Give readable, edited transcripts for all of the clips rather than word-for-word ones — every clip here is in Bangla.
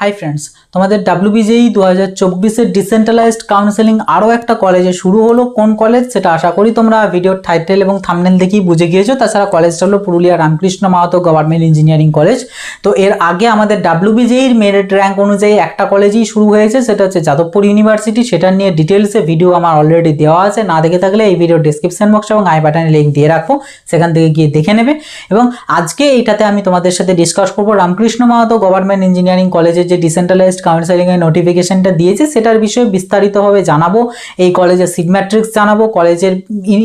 হাই ফ্রেন্ডস, তোমাদের WBJEE 2024 ডিসেন্ট্রালাইজড কাউন্সেলিং আরও একটা কলেজে শুরু হলো। কোন কলেজ সেটা আশা করি তোমরা ভিডিওর টাইটেল এবং থাম্বনেল দেখেই বুঝে গিয়েছো। তাছাড়া কলেজটা হলো Purulia Ramakrishna Mahato government engineering college. তো এর আগে আমাদের WBJEEর মেরিট র্যাঙ্ক অনুযায়ী একটা কলেজেই শুরু হয়েছে, সেটা হচ্ছে যাদবপুর ইউনিভার্সিটি। সেটা নিয়ে ডিটেলসে ভিডিও আমার অলরেডি দেওয়া আছে, না দেখে থাকলে এই ভিডিও ডেসক্রিপশন বক্স এবং আই বাটনে লিঙ্ক দিয়ে রাখবো, সেখান থেকে গিয়ে দেখে নেবে। এবং আজকে এইটাতে আমি তোমাদের সাথে ডিসকাস করবো রামকৃষ্ণ মাহাতো গভর্নমেন্ট ইঞ্জিনিয়ারিং কলেজের যে ডিসেন্ট্রালাইজড কাউন্সেলিং এর নোটিফিকেশনটা দিয়েছে সেটার বিষয়ে বিস্তারিতভাবে জানাবো। এই কলেজের সিট ম্যাট্রিক্স জানাবো, কলেজের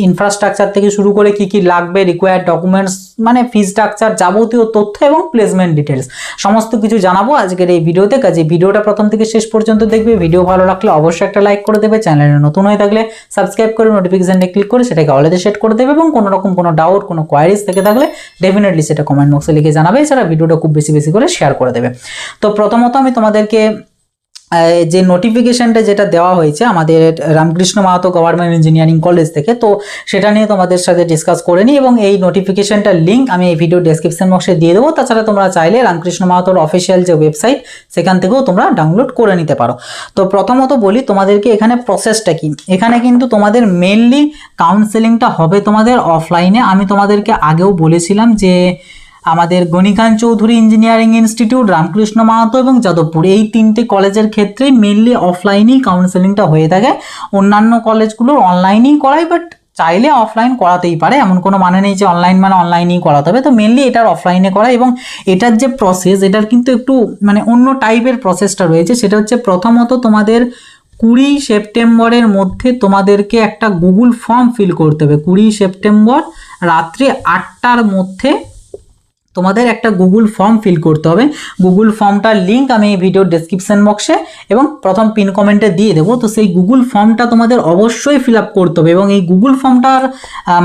ইনফ্রাস্ট্রাকচার থেকে শুরু করে কি কি লাগবে, রিকোয়ার্ড ডকুমেন্টস মানে ফি স্ট্রাকচার, যাবতীয় তথ্য এবং প্লেসমেন্ট ডিটেলস সমস্ত কিছু জানাবো আজকের এই ভিডিওতে। কাজে ভিডিওটা প্রথম থেকে শেষ পর্যন্ত দেখবে। ভিডিও ভালো লাগলে অবশ্যই একটা লাইক করে দেবে, চ্যানেলে নতুন হয়ে থাকলে সাবস্ক্রাইব করে নোটিফিকেশনটা ক্লিক করে সেটাকে অলরেডি সেট করে দেবে, এবং কোনো রকম কোনো ডাউট কোনো কোয়ারিজ থেকে থাকলে ডেফিনেটলি সেটা কমেন্ট বক্সে লিখে জানাবে। এছাড়া ভিডিওটা খুব বেশি বেশি করে শেয়ার করে দেবে। তো প্রথমত আমি তোমাদেরকে যে নোটিফিকেশনটা যেটা দেওয়া হয়েছে আমাদের Ramakrishna Mahato government engineering college থেকে, তো সেটা নিয়ে তোমাদের সাথে ডিসকাস করে নিই, এবং এই নোটিফিকেশনটার লিঙ্ক আমি এই ভিডিও ডেসক্রিপশন বক্সে দিয়ে দেবো। তাছাড়া তোমরা চাইলে রামকৃষ্ণ মাহাতোর অফিসিয়াল যে ওয়েবসাইট সেখান থেকেও তোমরা ডাউনলোড করে নিতে পারো। তো প্রথমত বলি তোমাদেরকে এখানে প্রসেসটা কি। এখানে কিন্তু তোমাদের মেনলি কাউন্সেলিংটা হবে তোমাদের অফলাইনে। আমি তোমাদেরকে আগেও বলেছিলাম যে আমাদের গণিকান্ত চৌধুরী ইঞ্জিনিয়ারিং ইনস্টিটিউট, রামকৃষ্ণ মাহাতো এবং যাদবপুর, এই তিনটে কলেজের ক্ষেত্রেই মেনলি অফলাইনেই কাউন্সেলিংটা হয়ে থাকে। অন্যান্য কলেজগুলোর অনলাইনেই করায়, বাট চাইলে অফলাইন করাতেই পারে, এমন কোনো মানে নেই যে অনলাইন মানে অনলাইনেই করাতে হবে। তো মেনলি এটার অফলাইনে করা, এবং এটার যে প্রসেস এটার কিন্তু একটু মানে অন্য টাইপের প্রসেসটা রয়েছে। সেটা হচ্ছে প্রথমত তোমাদের 20 সেপ্টেম্বরের মধ্যে তোমাদেরকে একটা গুগল ফর্ম ফিল করতে হবে। 20 সেপ্টেম্বর রাত্রি 8টার মধ্যে তোমাদের একটা গুগল ফর্ম ফিল করতে হবে। গুগল ফর্মটার লিঙ্ক আমি এই ভিডিওর ডেসক্রিপশন বক্সে এবং প্রথম পিন কমেন্টে দিয়ে দেবো। তো সেই গুগল ফর্মটা তোমাদের অবশ্যই ফিল আপ করতে হবে, এবং এই গুগল ফর্মটার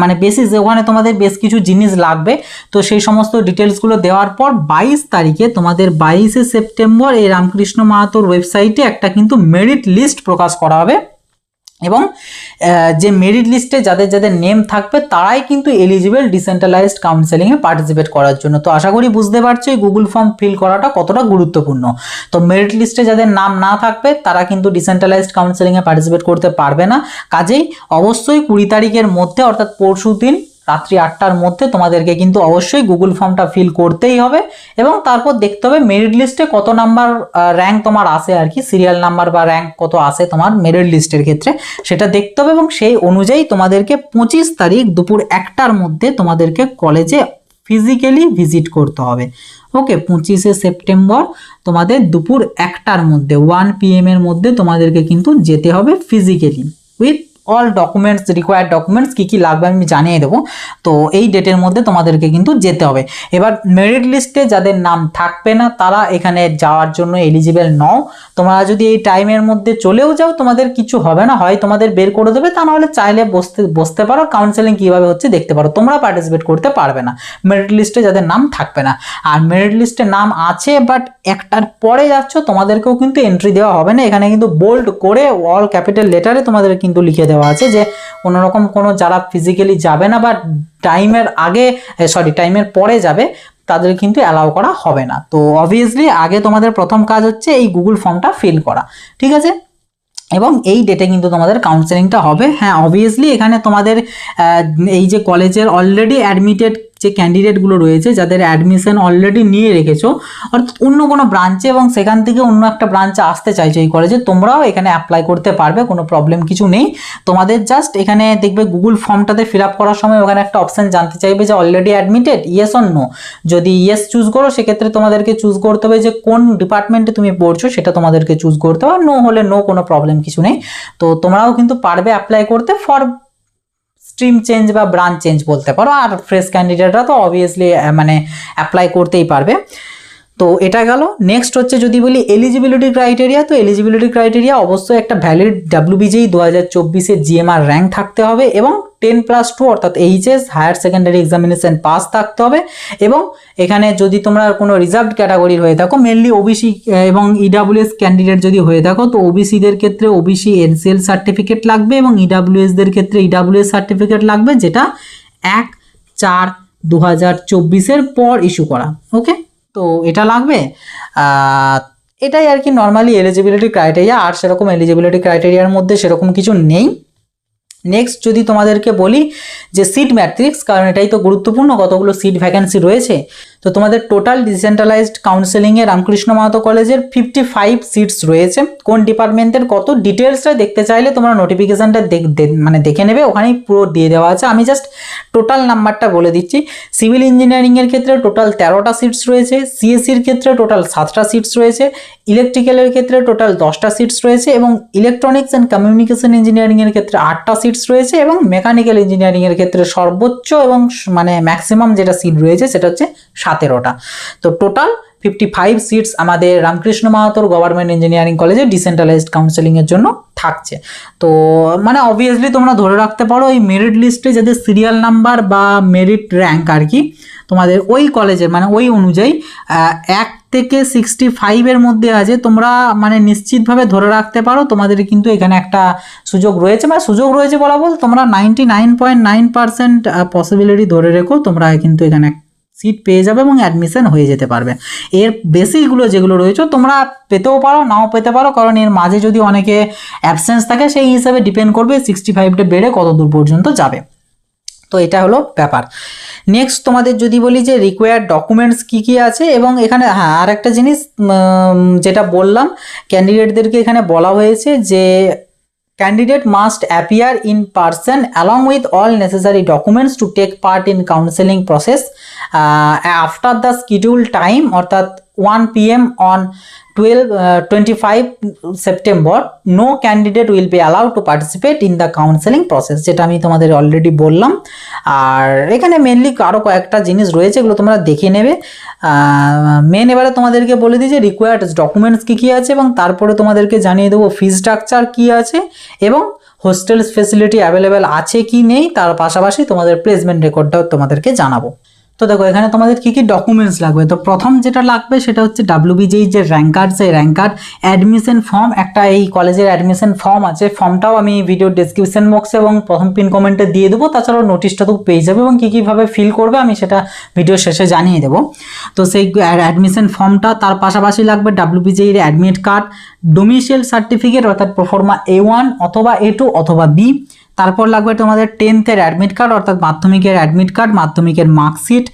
মানে বেসিস ওখানে তোমাদের বেশ কিছু জিনিস লাগবে। তো সেই সমস্ত ডিটেলসগুলো দেওয়ার পর 22 তারিখে তোমাদের 22শে সেপ্টেম্বর এই রামকৃষ্ণ মাহাতোর ওয়েবসাইটে একটা কিন্তু মেরিট লিস্ট প্রকাশ করা হবে, এবং যে মেরিট লিস্টে যাদের যাদের নেম থাকবে তারাই কিন্তু এলিজিবল ডিসেন্ট্রালাইজড কাউন্সেলিংয়ে পার্টিসিপেট করার জন্য। তো আশা করি বুঝতে পারছো এই গুগল ফর্ম ফিল করাটা কতটা গুরুত্বপূর্ণ। তো মেরিট লিস্টে যাদের নাম না থাকবে তারা কিন্তু ডিসেন্ট্রালাইজড কাউন্সেলিংয়ে পার্টিসিপেট করতে পারবে না। কাজেই অবশ্যই 20 তারিখের মধ্যে অর্থাৎ পরশুদিন রাত্রি 8টার মধ্যে তোমাদেরকে কিন্তু অবশ্যই গুগল ফর্মটা ফিল করতেই হবে, এবং তারপর দেখতে হবে মেরিট লিস্টে কত নাম্বার র্যাঙ্ক তোমার আসে, আর কি সিরিয়াল নাম্বার বা র্যাঙ্ক কত আসে তোমার মেরিট লিস্টের ক্ষেত্রে সেটা দেখতে হবে, এবং সেই অনুযায়ী তোমাদেরকে 25 তারিখ দুপুর 1টার মধ্যে তোমাদেরকে কলেজে ফিজিক্যালি ভিজিট করতে হবে। ওকে, 25শে সেপ্টেম্বর তোমাদের দুপুর 1টার মধ্যে 1 PM এর মধ্যে তোমাদেরকে কিন্তু যেতে হবে physically, with all documents, required documents কী কী লাগবে আমি জানিয়ে দেবো। তো এই ডেটের মধ্যে তোমাদেরকে কিন্তু যেতে হবে। এবার মেরিট লিস্টে যাদের নাম থাকবে না তারা এখানে যাওয়ার জন্য এলিজিবল নও। তোমরা যদি এই টাইমের মধ্যে চলেও যাও তোমাদের কিছু হবে না, হয় তোমাদের বের করে দেবে, তা নাহলে চাইলে বসতে পারো, কাউন্সেলিং কীভাবে হচ্ছে দেখতে পারো। তোমরা পার্টিসিপেট করতে পারবে না মেরিট লিস্টে যাদের নাম থাকবে না। আর মেরিট লিস্টে নাম আছে বাট একটার পরে যাচ্ছ, তোমাদেরকেও কিন্তু এন্ট্রি দেওয়া হবে না। এখানে কিন্তু বোল্ড করে অল ক্যাপিটাল লেটারে তোমাদের কিন্তু লিখে দেওয়া আছে যে কোনোরকম কোনো যারা ফিজিক্যালি যাবে না বা টাইমের আগে টাইমের পরে যাবে তাদের কিন্তু অ্যালাউ করা হবে না। তো অবভিয়াসলি আগে তোমাদের প্রথম কাজ হচ্ছে এই গুগল ফর্মটা ফিল করা, ঠিক আছে? এবং এই ডেটে কিন্তু তোমাদের কাউন্সেলিংটা হবে। হ্যাঁ, অবভিয়াসলি এখানে তোমাদের এই যে কলেজের অলরেডি অ্যাডমিটেড যে ক্যান্ডিডেটগুলো রয়েছে, যাদের অ্যাডমিশন অলরেডি নিয়ে রেখেছো অর্থাৎ অন্য কোনো ব্রাঞ্চে, এবং সেখান থেকে অন্য একটা ব্রাঞ্চে আসতে চাইছো এই কলেজে, তোমরাও এখানে অ্যাপ্লাই করতে পারবে, কোনো প্রবলেম কিছু নেই। তোমাদের জাস্ট এখানে দেখবে গুগল ফর্মটাতে ফিল আপ করার সময় ওখানে একটা অপশান জানতে চাইবে যে already admitted, yes or no. যদি ইয়েস চুজ করো সেক্ষেত্রে তোমাদেরকে চুজ করতে হবে যে কোন ডিপার্টমেন্টে তুমি পড়ছো সেটা তোমাদেরকে চুজ করতে হবে, নো হলে নো, কোনো প্রবলেম কিছু নেই। তো তোমরাও কিন্তু পারবে অ্যাপ্লাই করতে ফর স্ট্রিম চেঞ্জ বা ব্রাঞ্চ চেঞ্জ বলতে পারো। আর ফ্রেশ ক্যান্ডিডেটরা তো অবভিয়াসলি মানে অ্যাপ্লাই করতেই পারবে। তো এটা গেল। নেক্সট হচ্ছে যদি বলি এলিজিবিলিটি ক্রাইটেরিয়া, তো এলিজিবিলিটি ক্রাইটেরিয়া অবশ্যই একটা ভ্যালিড WBJEE 2024 GMR র্যাঙ্ক থাকতে হবে, এবং 10+2 অর্থাৎ HS higher secondary examination pass থাকতে হবে। এবং এখানে যদি তোমরা কোনো রিজার্ভড ক্যাটাগরির হয়ে থাকো, মেনলি ওবিসি এবং EWS ক্যান্ডিডেট যদি হয়ে থাকো, তো ওবিসিদের ক্ষেত্রে ওবিসি NCL সার্টিফিকেট লাগবে, এবং EWSদের ক্ষেত্রে EWS সার্টিফিকেট লাগবে, যেটা 1/4/2024 পর ইস্যু করা। ওকে, তো এটা লাগবে। এটাই আর কি নর্মালি এলিজিবিলিটি ক্রাইটেরিয়া, আর সেরকম এলিজিবিলিটি ক্রাইটেরিয়ার মধ্যে সেরকম কিছু নেই। নেক্সট যদি তোমাদেরকে বলি যে সিট ম্যাট্রিক্স, কারণ এটাই তো গুরুত্বপূর্ণ, কতগুলো সিট ভ্যাকেন্সি রয়েছে। তো তোমাদের টোটাল ডিসেন্ট্রালাইজড কাউন্সেলিংয়ে রামকৃষ্ণ মাহাতো কলেজের 55 সিটস রয়েছে। কোন ডিপার্টমেন্টের কত ডিটেলসটা দেখতে চাইলে তোমরা নোটিফিকেশানটা মানে দেখে নেবে, ওখানেই পুরো দিয়ে দেওয়া আছে। আমি জাস্ট টোটাল নাম্বারটা বলে দিচ্ছি। সিভিল ইঞ্জিনিয়ারিংয়ের ক্ষেত্রে টোটাল 13টা সিটস রয়েছে, সিএসসির ক্ষেত্রে টোটাল 7টা সিটস রয়েছে, ইলেকট্রিক্যালের ক্ষেত্রে টোটাল 10টা সিটস রয়েছে, এবং ইলেকট্রনিক্স অ্যান্ড কমিউনিকেশন ইঞ্জিনিয়ারিংয়ের ক্ষেত্রে 8টা সিটস রয়েছে, এবং মেকানিক্যাল ইঞ্জিনিয়ারিংয়ের ক্ষেত্রে সর্বোচ্চ এবং মানে ম্যাক্সিমাম যেটা সিট রয়েছে সেটা হচ্ছে 17টা। তো টোটাল 55 সিটস আমাদের রামকৃষ্ণ মাহাতোর গভর্নমেন্ট ইঞ্জিনিয়ারিং কলেজে ডিসেন্ট্রালাইজড কাউন্সেলিংয়ের জন্য থাকছে। তো মানে অবভিয়াসলি তোমরা ধরে রাখতে পারো এই মেরিট লিস্টে যাদের সিরিয়াল নাম্বার বা মেরিট র্যাঙ্ক আর কি তোমাদের ওই কলেজের মানে ওই অনুযায়ী 1 থেকে 65-এর মধ্যে আছে, তোমরা মানে নিশ্চিতভাবে ধরে রাখতে পারো তোমাদের কিন্তু এখানে একটা সুযোগ রয়েছে। মানে সুযোগ রয়েছে বলা বল, তোমরা 99.9% পসিবিলিটি ধরে রেখো তোমরা কিন্তু এখানে সিট পেয়ে যাবে এবং অ্যাডমিশন হয়ে যেতে পারবে। এর বেসিকগুলো যেগুলো রয়েছে তোমরা পেতেও পারো নাও পেতে পারো, কারণ এর মাঝে যদি অনেকে অ্যাবসেন্স থাকে সেই হিসাবে ডিপেন্ড করবে 65টা বেড়ে কত দূর পর্যন্ত যাবে। তো এটা হলো ব্যাপার। নেক্সট তোমাদের যদি বলি যে রিকোয়ার্ড ডকুমেন্টস কী কী আছে, এবং এখানে হ্যাঁ আর একটা জিনিস যেটা বললাম ক্যান্ডিডেটদেরকে এখানে বলা হয়েছে যে candidate must appear in person along with all necessary documents to take part in counseling process after the scheduled time অর্থাৎ 1 PM on 25 September. No candidate will be allowed to participate in the counseling process, যেটা আমি তোমাদের অলরেডি বললাম। আর এখানে মেনলি আরও কয়েকটা জিনিস রয়েছে, এগুলো তোমরা দেখে নেবে। মেন এবারে তোমাদেরকে বলে দিই যে রিকোয়ার্ড ডকুমেন্টস কী কী আছে, এবং তারপরে তোমাদেরকে জানিয়ে দেবো ফি স্ট্রাকচার কী আছে এবং হোস্টেল ফেসিলিটি অ্যাভেলেবেল আছে কি নেই, তার পাশাপাশি তোমাদের প্লেসমেন্ট রেকর্ডটাও তোমাদেরকে জানাবো। তো দেখো এখানে তোমাদের কী কী ডকুমেন্টস লাগবে। তো প্রথম যেটা লাগবে সেটা হচ্ছে WBJEE যে র্যাঙ্ক কার্ড, সেই র্যাঙ্ক কার্ড, অ্যাডমিশন ফর্ম, একটা এই কলেজের অ্যাডমিশন ফর্ম আছে, ফর্মটাও আমি ভিডিও ডেসক্রিপশন বক্সে এবং প্রথম পিন কমেন্টে দিয়ে দেবো। তাছাড়াও নোটিশটা তো পেয়ে যাবে, এবং কী কীভাবে ফিল করবে আমি সেটা ভিডিও শেষে জানিয়ে দেবো। তো সেই অ্যাডমিশন ফর্মটা, তার পাশাপাশি লাগবে WBJEE admit card, domicile certificate অর্থাৎ প্রোফর্মা A1 অথবা A2 অথবা B, তারপর লাগবে তোমাদের 10th-এর অ্যাডমিট কার্ড অর্থাৎ মাধ্যমিকের অ্যাডমিট কার্ড, মাধ্যমিকের মার্কশিট,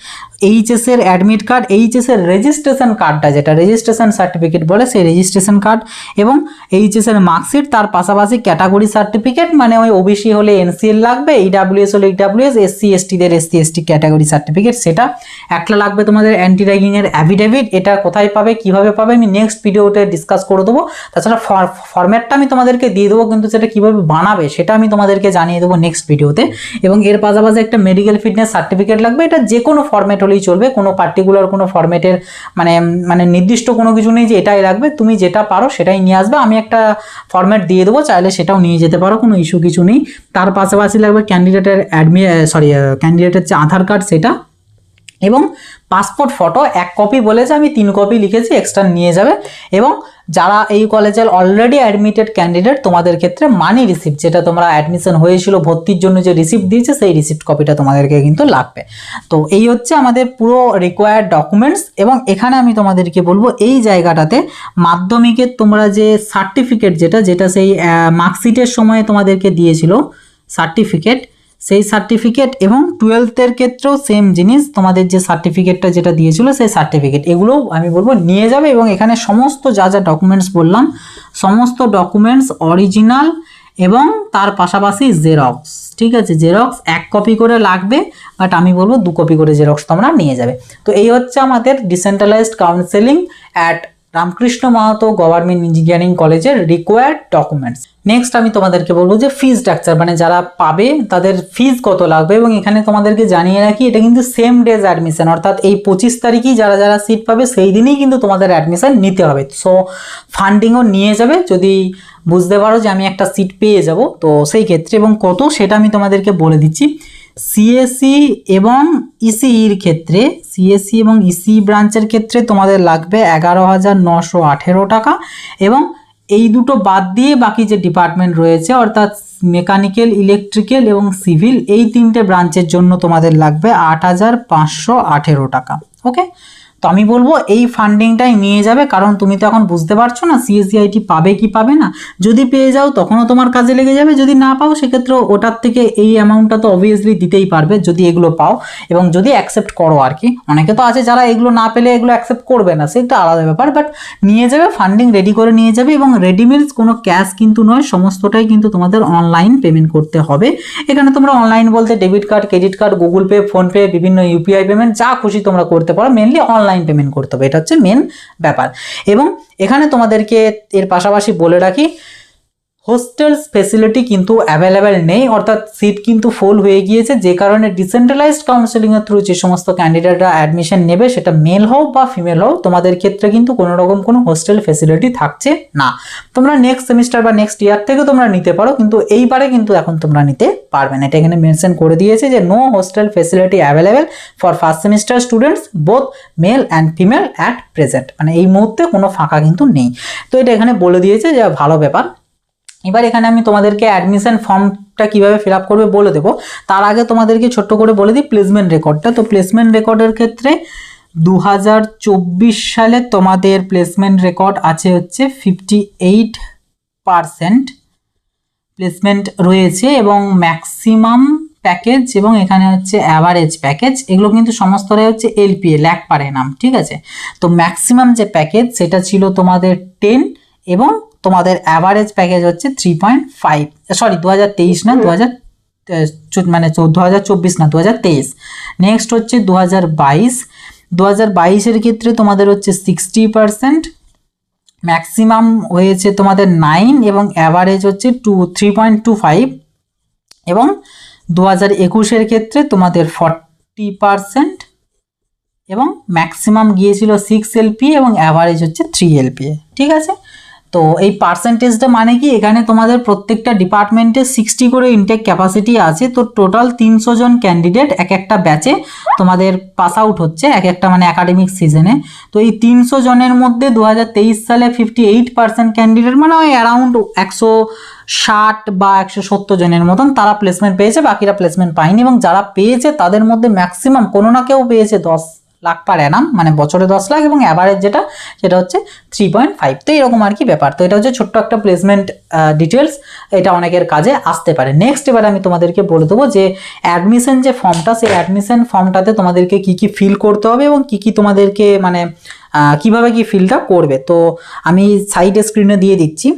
এইচএসের অ্যাডমিট কার্ড, এইচএসের রেজিস্ট্রেশন কার্ডটা যেটা রেজিস্ট্রেশন সার্টিফিকেট বলে সেই রেজিস্ট্রেশন কার্ড, এবং এইচএসের মার্কশিট, তার পাশাপাশি ক্যাটাগরি সার্টিফিকেট, মানে ওই ওবিসি হলে NCL লাগবে, EWS হলে EWS, SC STদের SC ST category certificate সেটা একটা লাগবে। তোমাদের অ্যান্টি র্যাগিংয়ের অ্যাফিডেভিট, এটা কোথায় পাবে কিভাবে পাবে আমি নেক্সট ভিডিওতে ডিসকাস করে দেবো। তাছাড়া ফরম্যাটটা আমি তোমাদেরকে দিয়ে দেবো, কিন্তু সেটা কীভাবে বানাবে সেটা আমি তোমাদেরকে জানিয়ে দেবো নেক্সট ভিডিওতে। এবং এর পাশাপাশি একটা মেডিকেল ফিটনেস সার্টিফিকেট লাগবে, এটা যে কোনো ফরম্যাট হলেই চলবে, কোনো পার্টিকুলার কোনো ফরম্যাটের মানে নির্দিষ্ট কোনো কিছু নেই যে এটাই লাগবে, তুমি যেটা পারো সেটাই নিয়ে আসবে। আমি একটা ফরম্যাট দিয়ে দেবো, চাইলে সেটাও নিয়ে যেতে পারো, কোনো ইস্যু কিছু নেই। তার পাশাপাশি লাগবে ক্যান্ডিডেটের ক্যান্ডিডেটের যে আধার কার্ড সেটা, এবং পাসপোর্ট ফটো 1 কপি বলেছে, আমি 3 কপি লিখেছি, এক্সট্রা নিয়ে যাবে। এবং যারা এই কলেজের অলরেডি অ্যাডমিটেড ক্যান্ডিডেট তোমাদের ক্ষেত্রে মানি রিসিপ্ট, যেটা তোমরা অ্যাডমিশন হয়েছিল ভর্তির জন্য যে রিসিপ্ট দিয়েছে সেই রিসিপ্ট কপিটা তোমাদেরকে কিন্তু লাগবে। তো এই হচ্ছে আমাদের পুরো রিকোয়ার্ড ডকুমেন্টস। এবং এখানে আমি তোমাদেরকে বলবো এই জায়গাটাতে মাধ্যমিকের তোমরা যে সার্টিফিকেট যেটা সেই মার্কশিটের সময় তোমাদেরকে দিয়েছিল সার্টিফিকেট, সেই সার্টিফিকেট, এবং 12th-এর ক্ষেত্রেও সেম জিনিস, তোমাদের যে সার্টিফিকেটটা যেটা দিয়েছিল সেই সার্টিফিকেট, এগুলোও আমি বলবো নিয়ে যাবে। এবং এখানে সমস্ত যা যা ডকুমেন্টস বললাম সমস্ত ডকুমেন্টস অরিজিনাল, এবং তার পাশাপাশি জেরক্স, ঠিক আছে, জেরক্স 1 কপি করে লাগবে, বাট আমি বলবো 2 কপি করে জেরক্স তোমরা নিয়ে যাবে। তো এই হচ্ছে আমাদের decentralised counselling at Ramakrishna Mahato government engineering কলেজের রিকোয়ার্ড ডকুমেন্টস। নেক্সট আমি তোমাদেরকে বলবো যে ফি স্ট্রাকচার, মানে যারা পাবে তাদের ফিজ কত লাগবে। এবং এখানে তোমাদেরকে জানিয়ে রাখি এটা কিন্তু সেম ডেজ অ্যাডমিশন, অর্থাৎ এই 25 তারিখেই যারা সিট পাবে সেই দিনই কিন্তু তোমাদের অ্যাডমিশন নিতে হবে। সো ফান্ডিংও নিয়ে যাবে যদি বুঝতে পারো যে আমি একটা সিট পেয়ে যাব, তো সেই ক্ষেত্রে। এবং কত সেটা আমি তোমাদেরকে বলে দিচ্ছি। সিএসসি এবং ইসিইর ক্ষেত্রে, সিএসসি এবং ইসিই ব্রাঞ্চের ক্ষেত্রে তোমাদের লাগবে 11,918 টাকা, এবং এই দুটো বাদ দিয়ে বাকি যে ডিপার্টমেন্ট রয়েছে অর্থাৎ মেকানিক্যাল, ইলেকট্রিক্যাল এবং সিভিল, এই 3টে ব্রাঞ্চের জন্য তোমাদের লাগবে 8,518 টাকা। ওকে, তো আমি বলবো এই ফান্ডিংটাই নিয়ে যাবে, কারণ তুমি তো এখন বুঝতে পারছো না সিএসসিআইটি পাবে কি পাবে না। যদি পেয়ে যাও তখনও তোমার কাজে লেগে যাবে, যদি না পাও সেক্ষেত্রে ওটার থেকে এই অ্যামাউন্টটা তো অবভিয়াসলি দিতেই পারবে যদি এগুলো পাও এবং যদি অ্যাকসেপ্ট করো আর কি। অনেকে তো আছে যারা এগুলো না পেলে এগুলো অ্যাকসেপ্ট করবে না, সেটা আলাদা ব্যাপার, বাট নিয়ে যাবে, ফান্ডিং রেডি করে নিয়ে যাবে। এবং রেডি মিনস কোনো ক্যাশ কিন্তু নয়, সমস্তটাই কিন্তু তোমাদের অনলাইন পেমেন্ট করতে হবে। এখানে তোমরা অনলাইন বলতে debit card, credit card, Google pay, PhonePe, বিভিন্ন ইউপিআই পেমেন্ট যা খুশি তোমরা করতে পারো, মেনলি অনলাইন পেমেন্ট করতে হবে, এটা হচ্ছে মেন ব্যাপার। এবং এখানে তোমাদেরকে এর পাশাপাশি বলে রাখি হোস্টেল ফেসিলিটি কিন্তু অ্যাভেলেবেল নেই, অর্থাৎ সিট কিন্তু ফুল হয়ে গিয়েছে, যে কারণে ডিসেন্ট্রালাইজড কাউন্সেলিংয়ের থ্রু যে সমস্ত ক্যান্ডিডেটরা অ্যাডমিশন নেবে, সেটা মেল হোক বা ফিমেল হোক, তোমাদের ক্ষেত্রে কিন্তু কোনো রকম কোনো হোস্টেল ফেসিলিটি থাকছে না। তোমরা নেক্সট সেমিস্টার বা নেক্সট ইয়ার থেকে তোমরা নিতে পারো, কিন্তু এইবারে কিন্তু এখন তোমরা নিতে পারবে না। এটা এখানে মেনশন করে দিয়েছে যে no hostel facility available for first semester students both male and female at present, মানে এই মুহূর্তে কোনো ফাঁকা কিন্তু নেই। তো এটা এখানে বলে দিয়েছে, যে ভালো ব্যাপার। এবার এখানে আমি তোমাদেরকে অ্যাডমিশন ফর্মটা কিভাবে ফিল আপ করবে বলে দেবো, তার আগে তোমাদেরকে ছোট্ট করে বলে দিই প্লেসমেন্ট রেকর্ডটা। তো প্লেসমেন্ট রেকর্ডের ক্ষেত্রে 2024 সালে তোমাদের প্লেসমেন্ট রেকর্ড আছে হচ্ছে 58% প্লেসমেন্ট রয়েছে, এবং ম্যাক্সিমাম প্যাকেজ এবং এখানে হচ্ছে অ্যাভারেজ প্যাকেজ, এগুলো কিন্তু সমস্তটাই হচ্ছে এলপিএ, ল্যাক পার অ্যানাম, ঠিক আছে। তো ম্যাক্সিমাম যে প্যাকেজ সেটা ছিল তোমাদের 10, এবং তোমাদের অ্যাভারেজ প্যাকেজ হচ্ছে 3.5, সরি 2023 না 2024 না 2023। নেক্সট হচ্ছে 2022 ক্ষেত্রে তোমাদের হচ্ছে 60%, ম্যাক্সিমাম হয়েছে তোমাদের 9 এবং অ্যাভারেজ হচ্ছে 3.25, এবং 2021 ক্ষেত্রে তোমাদের 40% এবং ম্যাক্সিমাম গিয়েছিল 6 এলপি এবং অ্যাভারেজ হচ্ছে 3 এলপি, ঠিক আছে। তো এই পার্সেন্টেজটা মানে কি, এখানে তোমাদের প্রত্যেকটা ডিপার্টমেন্টে 60 করে ইনটেক ক্যাপাসিটি আছে, তো টোটাল 300 জন ক্যান্ডিডেট এক একটা ব্যাচে তোমাদের পাস আউট হচ্ছে এক একটা মানে একাডেমিক সিজনে। তো এই 300 জনের মধ্যে 2023 সালে 58% ক্যান্ডিডেট, মানে ওই অ্যারাউন্ড 160 বা 170 জনের মতন তারা প্লেসমেন্ট পেয়েছে, বাকিরা প্লেসমেন্ট পায়নি। এবং যারা পেয়েছে তাদের মধ্যে ম্যাক্সিমাম কোনো না কেউ পেয়েছে 10 লাখ পার অ্যানাম, মানে বছরে 10 লাখ, এবং অ্যাভারেজ যেটা সেটা হচ্ছে 3.5। তো এরকম আর কি ব্যাপার। তো এটা হচ্ছে ছোট্ট একটা প্লেসমেন্ট ডিটেলস, এটা অনেকের কাজে আসতে পারে। নেক্সট এবার আমি তোমাদেরকে বলে দেবো যে অ্যাডমিশন যে ফর্মটা, সেই অ্যাডমিশন ফর্মটাতে তোমাদেরকে কি কি ফিল করতে হবে এবং কি কি তোমাদেরকে মানে কিভাবে কি ফিলটা করবে, তো আমি সাইড স্ক্রিনে দিয়ে দিচ্ছি।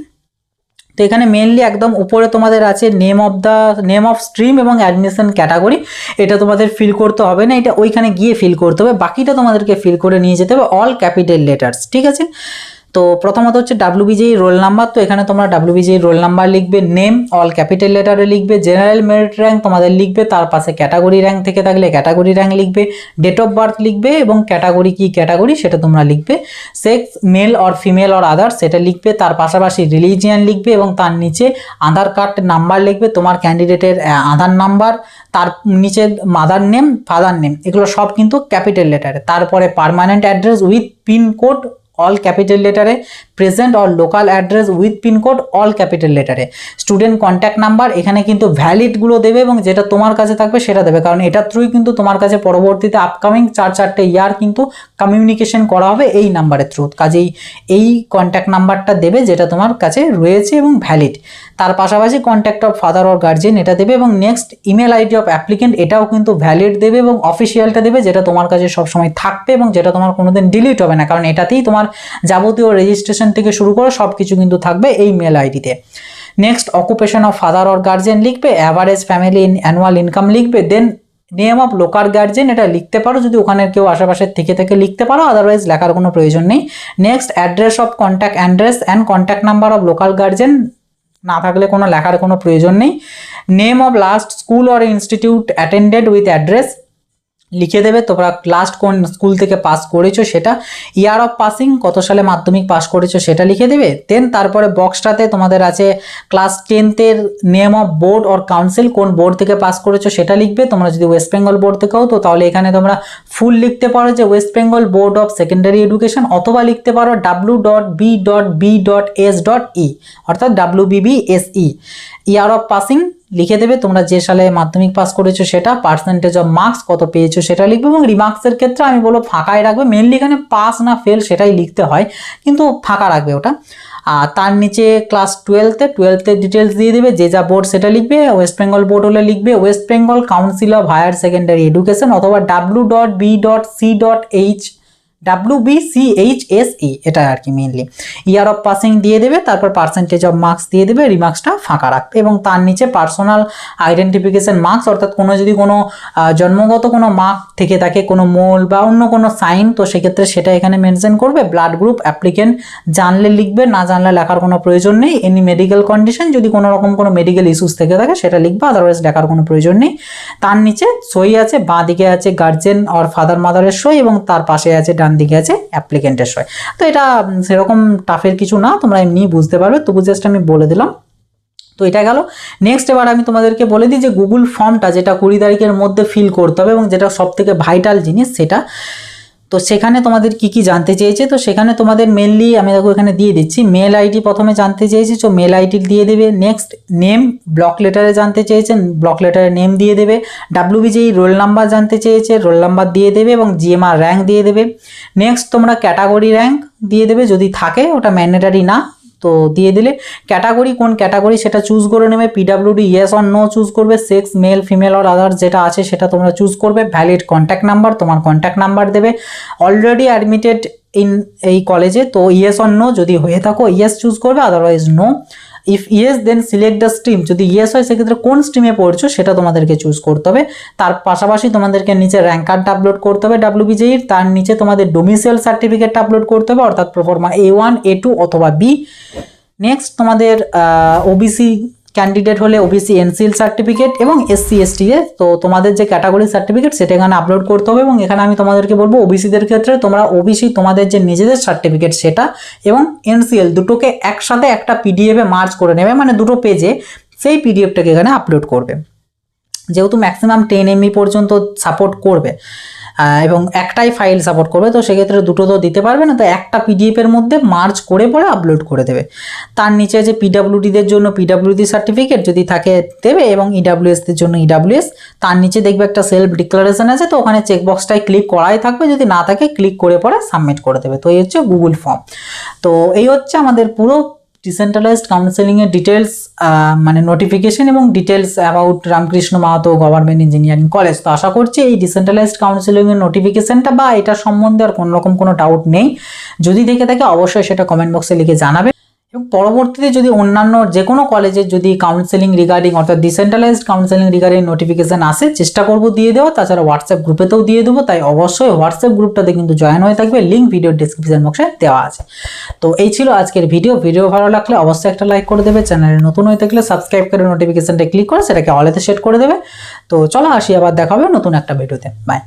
তো এখানে মেনলি একদম উপরে তোমাদের আছে নেম অফ স্ট্রিম এবং অ্যাডমিশন ক্যাটাগরি, এটা তোমাদের ফিল করতে হবে না, এটা ওইখানে গিয়ে ফিল করতে হবে, বাকিটা তোমাদেরকে ফিল করে নিয়ে যেতে হবে অল ক্যাপিটাল লেটার্স, ঠিক আছে। তো প্রথমত হচ্ছে ডাব্লিউবিজেই রোল নাম্বার, তো এখানে তোমরা ডাব্লিউবিজেই রোল নাম্বার লিখবে, নেম অল ক্যাপিটাল লেটারে লিখবে, জেনারেল মেরিট র্যাঙ্ক তোমাদের লিখবে, তার পাশে ক্যাটাগরি র্যাঙ্ক থেকে থাকলে ক্যাটাগরি র্যাঙ্ক লিখবে, ডেট অফ বার্থ লিখবে এবং ক্যাটাগরি কি ক্যাটাগরি সেটা তোমরা লিখবে, sex male or female or other সেটা লিখবে, তার পাশাপাশি রিলিজিয়ান লিখবে এবং তার নিচে আধার কার্ড নাম্বার লিখবে, তোমার ক্যান্ডিডেটের আধার নাম্বার, তার নিচে মাদার নেম, ফাদার নেম, এগুলো সব কিন্তু ক্যাপিটাল লেটারে। তারপরে permanent address with pin code all capital লেটারে, present or local address with pincode all capital লেটারে, স্টুডেন্ট কন্ট্যাক্ট নাম্বার, এখানে কিন্তু ভ্যালিডগুলো দেবে এবং যেটা তোমার কাছে থাকবে সেটা দেবে, কারণ এটার থ্রুই কিন্তু তোমার কাছে পরবর্তীতে আপকামিং 4 ইয়ার কিন্তু কমিউনিকেশন করা হবে এই নাম্বারের থ্রু, কাজেই এই কন্ট্যাক্ট নাম্বারটা দেবে যেটা তোমার কাছে রয়েছে এবং ভ্যালিড। তার পাশাপাশি contact of father or guardian এটা দেবে, এবং next email ID of applicant এটাও কিন্তু ভ্যালিড দেবে, এবং অফিসিয়ালটা দেবে যেটা তোমার কাছে সবসময় থাকবে এবং যেটা তোমার কোনোদিন ডিলিট হবে না, কারণ এটাতেই তোমার যাবতীয় রেজিস্ট্রেশন থেকে শুরু করে সব কিছু কিন্তু থাকবে এই মেল আইডিতে। Next occupation of father or guardian লিখবে, অ্যাভারেজ ফ্যামিলি অ্যানুয়াল ইনকাম লিখবে, then name of local guardian এটা লিখতে পারো, যদি ওখানে কেউ আশেপাশের থেকে লিখতে পারো, আদারওয়াইজ লেখার কোনো প্রয়োজন নেই। Next address of contact address and contact number of local guardian, না থাকলে কোনো লেখার কোনো প্রয়োজন নেই। Name of last school or institute attended with address লিখে দেবে, তোমরা লাস্ট কোন স্কুল থেকে পাস করেছো সেটা, ইয়ার অফ পাসিং কত সালে মাধ্যমিক পাস করেছো সেটা লিখে দেবে। দেন তারপরে বক্সটাতে তোমাদের আছে class 10th name of board or council, কোন বোর্ড থেকে পাস করেছো সেটা লিখবে, তোমরা যদি ওয়েস্ট বেঙ্গল বোর্ড থেকে হও তো তাহলে এখানে তোমরা ফুল লিখতে পারো যে West Bengal board of secondary education, অথবা লিখতে পারো w.b.b.s.e অর্থাৎ WBBSE। ইয়ার অফ পাসিং লিখে দেবে, তোমরা যে সালে মাধ্যমিক পাস করেছো সেটা, পার্সেন্টেজ অফ মার্কস কত পেয়েছো সেটা লিখবে, এবং রিমার্কসের ক্ষেত্রে আমি বলবো ফাঁকাই রাখবে, মেনলি এখানে পাস না ফেল সেটাই লিখতে হয়, কিন্তু ফাঁকা রাখবে ওটা। আর তার নিচে ক্লাস টুয়েলথের ডিটেলস দিয়ে দেবে, যে যা বোর্ড সেটা লিখবে, ওয়েস্ট বেঙ্গল বোর্ড হলে লিখবে West Bengal council of higher secondary education, অথবা w.b.c.h WBCHSE, এটা আর কি মেনলি। ইয়ার অফ পাসিং দিয়ে দেবে, তারপর পার্সেন্টেজ অফ মার্কস দিয়ে দেবে, রিমার্কসটা ফাঁকা রাখবে, এবং তার নিচে পার্সোনাল আইডেন্টিফিকেশন মার্কস, অর্থাৎ কোনো যদি কোনো জন্মগত কোনো মার্ক থেকে থাকে, কোনো মোল বা অন্য কোনো সাইন, তো সেক্ষেত্রে সেটা এখানে মেনশন করবে। ব্লাড গ্রুপ অ্যাপ্লিকেন্ট জানলে লিখবে, না জানলে লেখার কোনো প্রয়োজন নেই। এনি মেডিকেল কন্ডিশন, যদি কোনো রকম কোনো মেডিকেল ইস্যুস থেকে থাকে সেটা লিখবে, আদারওয়াইজ লেখার কোনো প্রয়োজন নেই। তার নিচে সই আছে, বাঁ দিকে আছে গার্জেন আর ফাদার মাদারের সই, এবং তার পাশে আছে ডান দিকে আছে অ্যাপ্লিকেন্টের সই। তো এটা সেরকম টাফের কিছু না, তোমরা এমনি বুঝতে পারবে, তবু জাস্ট আমি বলে দিলাম। তো এটা গেল। নেক্সট এবার আমি তোমাদেরকে বলে দিই যে গুগল ফর্মটা যেটা 20 তারিখের মধ্যে ফিল করতে হবে, এবং যেটা সব থেকে ভাইটাল জিনিস সেটা, তো সেখানে তোমাদের কি কি জানতে চেয়েছে, তো সেখানে তোমাদের মেনলি আমি দেখো এখানে দিয়ে দিচ্ছি, মেল আইডি প্রথমে জানতে চেয়েছি, তো মেল আইডি দিয়ে দেবে। নেক্সট নেম, ব্লক লেটারে জানতে চেয়েছেন, ব্লক লেটারে নেম দিয়ে দেবে। WBJE রোল নাম্বার জানতে চেয়েছে, রোল নাম্বার দিয়ে দেবে, এবং GMR র্যাঙ্ক দিয়ে দেবে। নেক্সট তোমরা ক্যাটাগরি র্যাঙ্ক দিয়ে দেবে, যদি থাকে, ওটা ম্যান্ডেটারি না, তো দিয়ে দিলে। ক্যাটাগরি কোন ক্যাটাগরি সেটা চুজ করে নেবে, PWD yes or no choose করবে, sex male female or other যেটা আছে সেটা তোমরা চুজ করবে। ভ্যালিড কন্ট্যাক্ট নাম্বার, তোমার কন্ট্যাক্ট নাম্বার দেবে। অলরেডি অ্যাডমিটেড ইন এই কলেজে, তো ইয়েস অর নো, যদি হয়ে থাকো ইয়েস চুজ করবে, otherwise no. If yes then select the stream, যদি ইয়েস হয় সেক্ষেত্রে কোন স্ট্রিমে পড়ছো সেটা তোমাদেরকে চুজ করতে হবে। তার পাশাপাশি তোমাদেরকে নিচে র্যাঙ্ক কার্ডটা আপলোড করতে হবে WBJE, তার নিচে তোমাদের ডোমিসাইল সার্টিফিকেটটা আপলোড করতে হবে, অর্থাৎ প্রোফর্মা A1 A2 অথবা B। নেক্সট তোমাদের OBC ক্যান্ডিডেট হলে OBC NCL সার্টিফিকেট, এবং SC ST এ তো তোমাদের যে ক্যাটাগরি সার্টিফিকেট সেটা এখানে আপলোড করতে হবে। এবং এখানে আমি তোমাদেরকে বলবো OBCদের ক্ষেত্রে তোমরা OBC তোমাদের যে নিজেদের সার্টিফিকেট সেটা এবং NCL দুটোকে একসাথে একটা PDF এ মার্জ করে নেবে, মানে দুটো পেজে সেই PDFটাকে এখানে আপলোড করবে। যেহেতু ম্যাক্সিমাম 10 MB পর্যন্ত সাপোর্ট করবে এবং একটাই ফাইল সাপোর্ট করবে, তো সেক্ষেত্রে দুটো তো দিতে পারবে না, তো একটা PDF এর মধ্যে মার্জ করে পরে আপলোড করে দেবে। তার নিচে যে PWDদের জন্য PWD সার্টিফিকেট যদি থাকে দেবে, এবং EWSদের জন্য EWS। তার নিচে দেখবে একটা সেলফ ডিক্লারেশন আছে, তো ওখানে চেকবক্সটায় ক্লিক করাই থাকবে, যদি না থাকে ক্লিক করে পরে সাবমিট করে দেবে। তো এই হচ্ছে গুগল ফর্ম। তো এই হচ্ছে আমাদের পুরো ডিসেন্ট্রালাইজড কাউন্সেলিংয়ের ডিটেলস, মানে নোটিফিকেশন এবং details about Ramakrishna Mahato government engineering college. তো আশা করছি এই ডিসেন্ট্রালাইজড কাউন্সেলিংয়ের নোটিফিকেশনটা বা এটা সম্বন্ধে আর কোনো রকম কোনো ডাউট নেই। যদি দেখে থাকে অবশ্যই সেটা কমেন্ট বক্সে লিখে জানাবে, এবং পরবর্তীতে যদি অন্যান্য যে কোনো কলেজের যদি কাউন্সেলিং রিগার্ডিং অর্থাৎ ডিসেন্ট্রালাইজড কাউন্সেলিং রিগার্ডিং নোটিফিকেশন আসে, চেষ্টা করব দিয়ে দেওয়া। তাছাড়া হোয়াটসঅ্যাপ গ্রুপেতেও দিয়ে দেবো, তাই অবশ্যই হোয়াটসঅ্যাপ গ্রুপটাতে কিন্তু জয়েন হয়ে থাকবে, লিঙ্ক ভিডিও ডিসক্রিপশন বক্সে দেওয়া আছে। তো এই ছিল আজকের ভিডিও ভালো লাগলে অবশ্যই একটা লাইক করে দেবে, চ্যানেলে নতুন হয়ে থাকলে সাবস্ক্রাইব করে নোটিফিকেশনটা ক্লিক করে সেটাকে অলেতে সেট করে দেবে। তো চলো আসি, আবার দেখা হবে নতুন একটা ভিডিওতে। বাই।